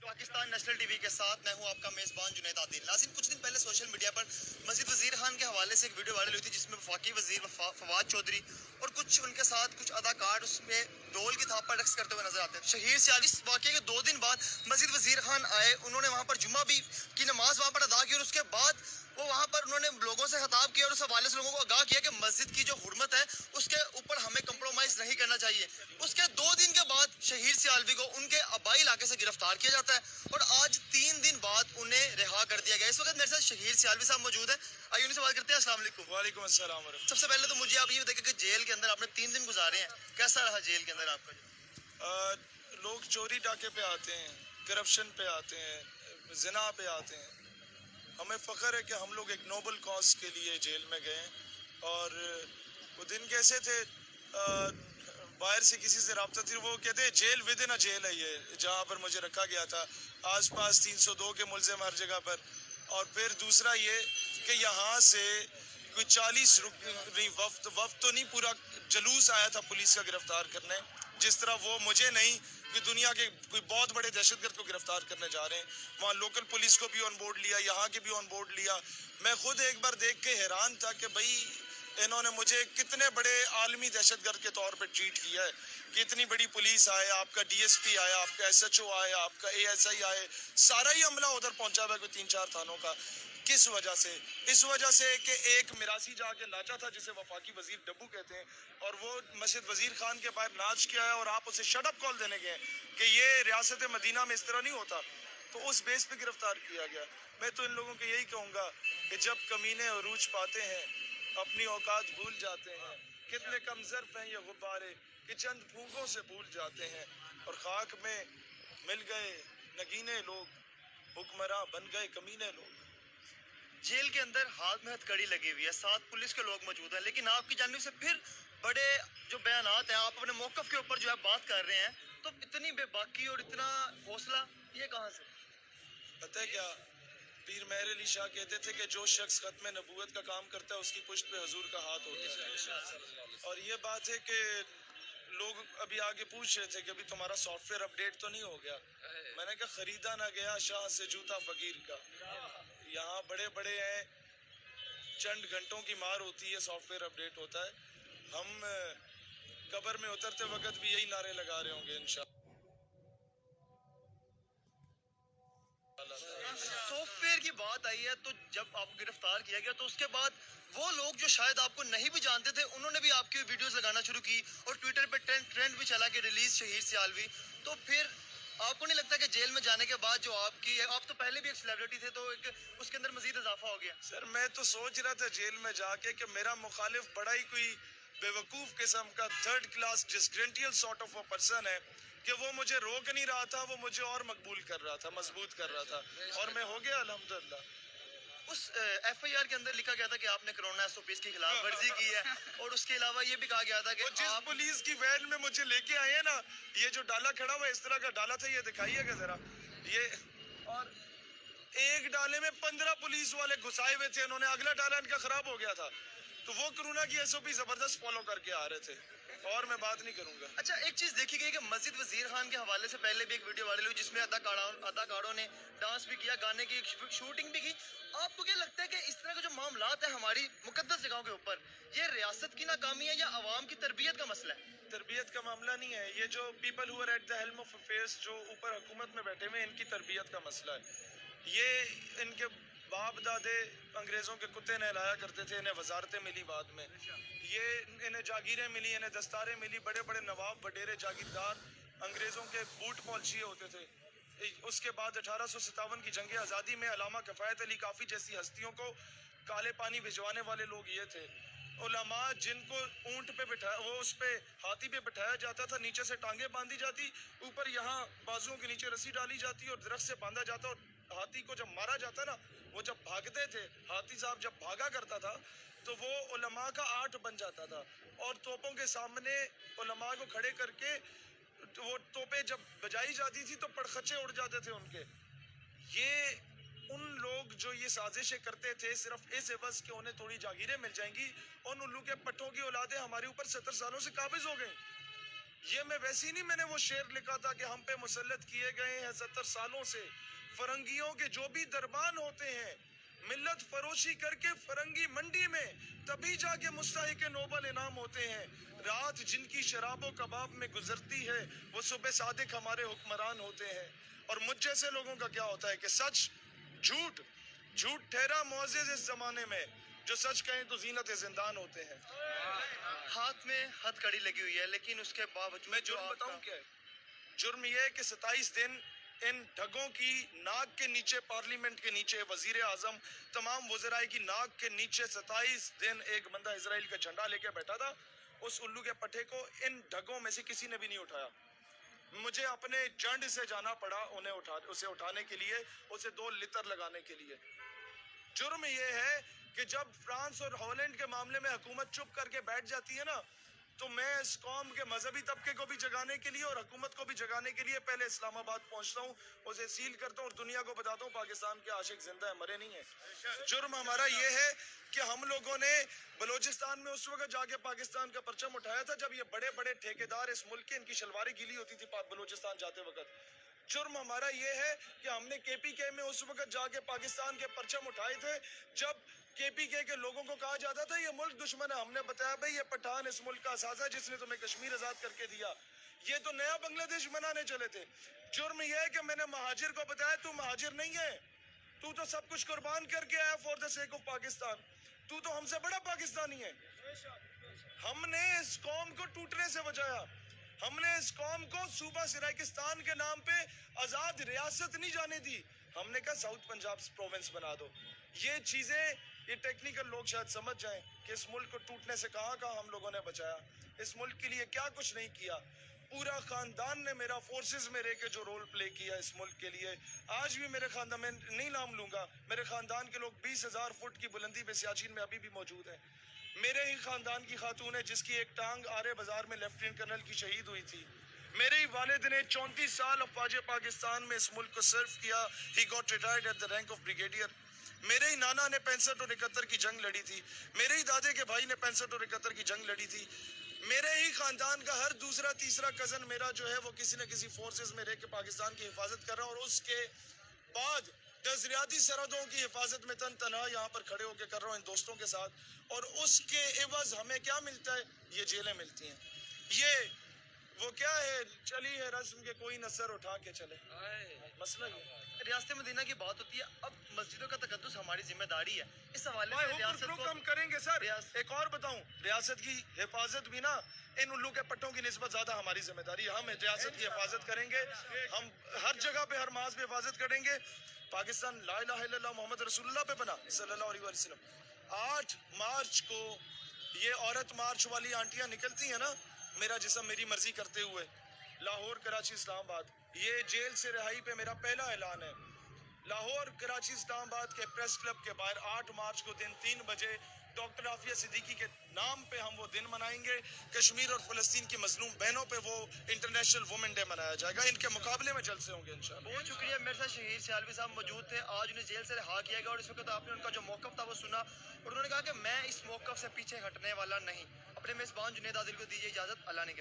Pakistan national TV के साथ मैं हूं आपका मेजबान जुनैद आदिल। नाज़रीन, कुछ दिन पहले सोशल मीडिया पर मजीद वजीर खान के हवाले से एक वीडियो वायरल हुई थी जिसमें वफाकी वजीर फवाद चौधरी और कुछ उनके साथ कुछ अदाकार उसमें ढोल की थाप पर रक्स करते हुए नजर आते हैं। शहीर सियाली इस वाक़े के 2 दिन बाद मजीद वजीर खान आए, उन्होंने वहाँ पर जुम्मा भी की नमाज वहाँ पर अदा की और उसके बाद वो वहाँ पर उन्होंने लोगों से खिताब किया और उस हवाले से लोगों को आगाह किया कि मस्जिद की जो हुर्मत है उसके ऊपर हमें कंप्रोमाइज नहीं करना चाहिए। उसके 2 दिन के बाद शहीर सियालवी को उनके आबाई इलाके से गिरफ्तार किया जाता है और आज 3 दिन बाद उन्हें रिहा कर दिया गया। इस वक्त मेरे साथ शहीर सियालवी साहब मौजूद है, आइए उनसे बात करते हैं। अस्सलाम वालेकुम। वालेकुम अस्सलाम। सबसे पहले तो मुझे आप ये बताइए कि जेल के अंदर आपने 3 दिन गुजारे हैं, कैसा रहा जेल के अंदर आपका? लोग चोरी डाके पे आते हैं, करप्शन पे आते हैं, जिना पे आते हैं। हमें फ़ख्र है कि हम लोग एक नोबल कॉज के लिए जेल में गए और वो दिन कैसे थे, बाहर से किसी से रब्ता थी, वो कहते हैं jail within a jail है ये, जहाँ पर मुझे रखा गया था। आसपास 302 के मुल्ज़िम हर जगह पर। और फिर दूसरा ये कि यहाँ से कोई 40 नहीं वफ्त तो नहीं, पूरा जलूस आया था पुलिस का गिरफ्तार करने, जिस तरह वो मुझे नहीं कि दुनिया के कोई बहुत बड़े दहशतगर्द को गिरफ्तार करने जा रहे हैं। वहाँ लोकल पुलिस को भी ऑन बोर्ड लिया, यहाँ के भी ऑन बोर्ड लिया। मैं खुद एक बार देख के हैरान था कि भाई इन्होंने मुझे कितने बड़े आलमी दहशतगर्द के तौर पर ट्रीट किया है कि इतनी बड़ी पुलिस आए, आपका DSP आया, आपका SHO आया, आपका ASI आए, सारा ही अमला उधर पहुंचा हुआ है कोई 3-4 थानों का। किस वजह से? इस वजह से कि एक मिरासी जाके नाचा था जिसे वफाकी वजीर डब्बू कहते हैं, और वो मस्जिद वजीर खान के बाहर नाच के आया और आप उसे शट अप कॉल देने गए कि ये रियासत मदीना में इस तरह नहीं होता, तो उस बेस पे गिरफ्तार किया गया। मैं तो इन लोगों को यही कहूँगा कि जब कमीने अरूज पाते हैं अपनी औकात भूल जाते हैं, कितने कमजोर हैं ये गुब्बारे कि चंद फूंकों से भूल जाते हैं, और खाक में मिल गए नगीने लोग, हुक्मरां बन गए कमीने लोग। जेल के अंदर हाथ में हथकड़ी लगी हुई है, साथ पुलिस के लोग मौजूद हैं, लेकिन आपकी जानिब से फिर बड़े जो बयानात हैं, आप अपने मौक़िफ़ के ऊपर जो है बात कर रहे हैं, तो इतनी बेबाकी और इतना हौसला ये कहाँ से? पता है क्या, पीर मेहर अली शाह कहते थे कि जो शख्स खत्म नबूवत का काम करता है उसकी पुश्त पे हुजूर का हाथ होता है। और ये बात है कि लोग अभी आगे पूछ रहे थे कि अभी तुम्हारा सॉफ्टवेयर अपडेट तो नहीं हो गया। मैंने कहा खरीदा ना गया शाह से जूता फकीर का। यहाँ बड़े बड़े हैं, चंद घंटों की मार होती है, सॉफ्टवेयर अपडेट होता है। हम कब्र में उतरते वक्त भी यही नारे लगा रहे होंगे इंशाअल्लाह। सॉफ्टवेयर की बात आई है, तो जब आपको गिरफ्तार किया गया तो उसके बाद वो लोग जो शायद आपको नहीं भी जानते थे, उन्होंने भी आपकी वीडियोस लगाना शुरू की और ट्विटर पे ट्रेंड भी चला कि रिलीज शहीर सियालवी। तो फिर आपको नहीं लगता कि जेल में जाने के बाद जो आप तो पहले भी एक सेलिब्रिटी थे, तो एक उसके अंदर मजीद इजाफा हो गया? सर मैं तो सोच रहा था जेल में जाके कि मेरा मुखालिफ बड़ा ही कोई बेवकूफ किस्म का third class disgruntled sort of a person है कि वो मुझे रोक नहीं रहा था, वो मुझे और मकबूल कर रहा था, मजबूत कर रहा था, और मैं हो गया अल्हम्दुलिल्लाह। उस FIR के अंदर लिखा गया था कि आपने कोरोना SOPs की खिलाफ वर्जी की है और उसके अलावा ये भी कहा गया था कि जिस आप पुलिस की वैन में मुझे लेके आए हैं ना, ये जो डाला खड़ा हुआ इस तरह का डाला था, ये दिखाइएगा जरा ये, और एक डाले में 15 पुलिस वाले घुसाए हुए थे, इन्होंने अगला डाला इनका खराब हो गया था, तो वो कोरोना की SOP जबरदस्त फॉलो करके आ रहे थे, और मैं बात नहीं करूंगा। अच्छा, एक चीज देखी गई कि मस्जिद वजीर खान के हवाले से पहले भी एक वीडियो वायरल हुई जिसमें अदाकारों ने डांस भी किया, गाने की शूटिंग भी की। आपको क्या लगता है कि इस तरह के जो मामलात है हमारी मुकद्दस जगहों के ऊपर, ये रियासत की नाकामी है या अवाम की तरबियत का मसला है? तरबियत का मामला नहीं है, ये जो people who are at the helm of affairs, जो ऊपर हुकूमत में बैठे हुए हैं, इनकी तरबियत का मसला है। ये इनके बाप दादे अंग्रेज़ों के कुत्ते नहलाया करते थे, इन्हें वजारतें मिली बाद में, ये इन्हें जागीरें मिली, इन्हें दस्तारें मिली, बड़े बड़े नवाब वडेरे जागीरदार अंग्रेज़ों के बूट पॉलिशिए होते थे। उसके बाद 1857 की जंग आज़ादी में अलामा किफ़ायत अली काफ़ी जैसी हस्तियों को काले पानी भिजवाने वाले लोग ये थे। उलमा जिनको ऊंट पे बिठाया, वो उस पे हाथी पे बिठाया जाता था, नीचे से टांगे बांधी जाती, ऊपर यहाँ बाजुओं के नीचे रस्सी डाली जाती और दरख्त से बांधा जाता, और हाथी को जब मारा जाता ना, वो जब भागते थे, हाथी साहब जब भागा करता था तो वो उलमा का आठ बन जाता था, और तोपों के सामने उलमा को खड़े करके वो तोपें जब बजाई जाती थी तो पड़खचे उड़ जाते थे उनके। ये उन लोग जो ये साजिशें करते थे सिर्फ इस एवज के उन्हें थोड़ी जागीरें मिल जाएंगी, उन उल्लू के पट्टों की औलादें हमारे ऊपर 70 सालों से काबिज हो गई। یہ میں ویسے ہی نہیں، میں نے وہ شعر لکھا تھا کہ ہم پہ مسلط کیے گئے ہیں 70 سالوں سے فرنگیوں کے جو بھی دربان ہوتے ہیں، ملت فروشی کر کے فرنگی منڈی میں تبھی جا کے مستحق نوبل انعام ہوتے ہیں. رات جن کی شراب و کباب میں گزرتی ہے وہ صبح صادق ہمارے حکمران ہوتے ہیں. اور مجھ جیسے لوگوں کا کیا ہوتا ہے کہ سچ جھوٹ ٹھہرا معزز اس زمانے میں، جو سچ کہیں تو زینت زندان ہوتے ہیں. ہاتھ میں ہتھ کڑی لگی ہوئی ہے، لیکن اس کے باوجود میں جرم بتاؤں کیا ہے؟ جرم یہ ہے کہ 27 دن ان ڈھگوں کی ناک کے نیچے، پارلیمنٹ کے نیچے، وزیر اعظم تمام وزراء کی ناک کے نیچے 27 دن ایک بندہ اسرائیل کا جھنڈا لے کے بیٹھا تھا. اس الو کے پٹھے کو ان ڈھگوں میں سے کسی نے بھی نہیں اٹھایا. مجھے اپنے جنڈ سے جانا پڑا اسے اٹھانے کے لیے، اسے 2 لتر لگانے کے لیے. جرم یہ ہے کہ جب فرانس اور ہالینڈ کے معاملے میں حکومت چپ کر کے بیٹھ جاتی ہے نا، تو میں اس قوم کے مذہبی طبقے کو بھی جگانے کے لیے اور حکومت کو بھی جگانے کے لیے پہلے اسلام آباد پہنچتا ہوں، اسے سیل کرتا ہوں اور دنیا کو بتاتا ہوں پاکستان کے عاشق زندہ ہے، مرے نہیں ہیں. جرم ہمارا یہ ہے کہ ہم لوگوں نے بلوچستان میں اس وقت جا کے پاکستان کا پرچم اٹھایا تھا جب یہ بڑے بڑے ٹھیکیدار اس ملک کے، ان کی شلواریں گیلی ہوتی تھی بلوچستان جاتے وقت. جرم ہمارا یہ ہے کہ ہم نے کے پی کے میں اس وقت جا کے پاکستان کے پرچم اٹھائے تھے جب کے پی کے لوگوں کو کہا جاتا تھا یہ ملک دشمن ہے. ہم نے بتایا بھائی یہ پٹھان اس ملک کا اساس ہے جس نے تمہیں کشمیر آزاد کر کے دیا. یہ تو نیا بنگلہ دیش بنانے چلے تھے. جرم یہ ہے کہ میں نے مہاجر کو بتایا تو مہاجر نہیں ہے، تو سب کچھ قربان کر کے آیا for the sake of Pakistan. تو ہم سے بڑا پاکستانی ہے. ہم نے اس قوم کو ٹوٹنے سے بچایا. ہم نے اس قوم کو صوبہ سرائکستان کے نام پہ آزاد ریاست نہیں جانے دی. ہم نے کہا ساؤتھ پنجاب پروونس بنا دو. یہ چیزیں، یہ ٹیکنیکل لوگ شاید سمجھ جائیں کہ اس ملک کو ٹوٹنے سے کہاں ہم لوگوں نے بچایا. اس ملک کے لیے کیا کچھ نہیں کیا. پورا خاندان نے میرا فورسز میں رہ کے جو رول پلے کیا اس ملک کے لیے. آج بھی میرے خاندان میں نہیں نام لوں گا، میرے خاندان کے لوگ 20,000 فٹ کی بلندی پہ سیاچین میں ابھی بھی موجود ہیں. میرے ہی خاندان کی خاتون ہے جس کی ایک ٹانگ آرے بازار میں لیفٹیننٹ کرنل کی شہید ہوئی تھی. میرے ہی والد نے 34 سال افواج پاکستان میں اس ملک کو سرو کیا. He got retired at the rank of brigadier. میرے ہی نانا نے 65 اور 71 کی جنگ لڑی تھی. میرے ہی دادے کے بھائی نے 65 اور 71 کی جنگ لڑی تھی. میرے ہی خاندان کا ہر دوسرا تیسرا کزن میرا جو ہے وہ کسی نہ کسی فورسز میں رہ کے پاکستان کی حفاظت کر رہا ہے، اور اس کے بعد جزریاتی سرحدوں کی حفاظت میں تن تنہا یہاں پر کھڑے ہو کے کر رہا ہوں ان دوستوں کے ساتھ. اور اس کے عوض ہمیں کیا ملتا ہے؟ یہ جیلیں ملتی ہیں. یہ وہ کیا ہے، چلی ہے رسم کے کوئی نصر اٹھا کے چلے. مسئلہ یہ ریاست مدینہ کی بات ہوتی ہے، اب مسجدوں کا تقدس ہماری ذمہ داری ہے. اس حوالے سے ریاست کو ہم کریں گے سر. ایک اور بتاؤں، ریاست کی حفاظت بھی نا ان الو کے پٹوں کی نسبت زیادہ ہماری ذمہ داری ہے. ہم ریاست کی حفاظت کریں گے، ہم ہر جگہ پہ ہر ماس پہ حفاظت کریں گے. پاکستان لا الہ الا اللہ محمد رسول اللہ پہ بنا صلی اللہ علیہ وسلم. 8 مارچ کو یہ عورت مارچ والی آنٹیاں نکلتی ہیں نا، میرا جسم میری مرضی کرتے ہوئے، لاہور کراچی اسلام آباد، یہ جیل سے رہائی پہ میرا پہلا اعلان ہے. لاہور کراچی اسلام آباد کے پریس کلب کے باہر 8 مارچ کو دن 3 بجے ڈاکٹر عافیہ صدیقی کے نام پہ ہم وہ دن منائیں گے. کشمیر اور فلسطین کی مظلوم بہنوں پہ وہ انٹرنیشنل وومن ڈے منایا جائے گا. ان کے مقابلے میں جلسے ہوں گے انشاءاللہ. بہت شکریہ. میرے ساتھ شہید سیالوی صاحب موجود تھے، آج انہیں جیل سے رہا کیا گیا اور اس وقت آپ نے ان کا جو موقف تھا وہ سنا، اور انہوں نے کہا کہ میں اس موقف سے پیچھے ہٹنے والا نہیں. اپنے میزبان جنید عادل کو دیجیے اجازت. اللہ نے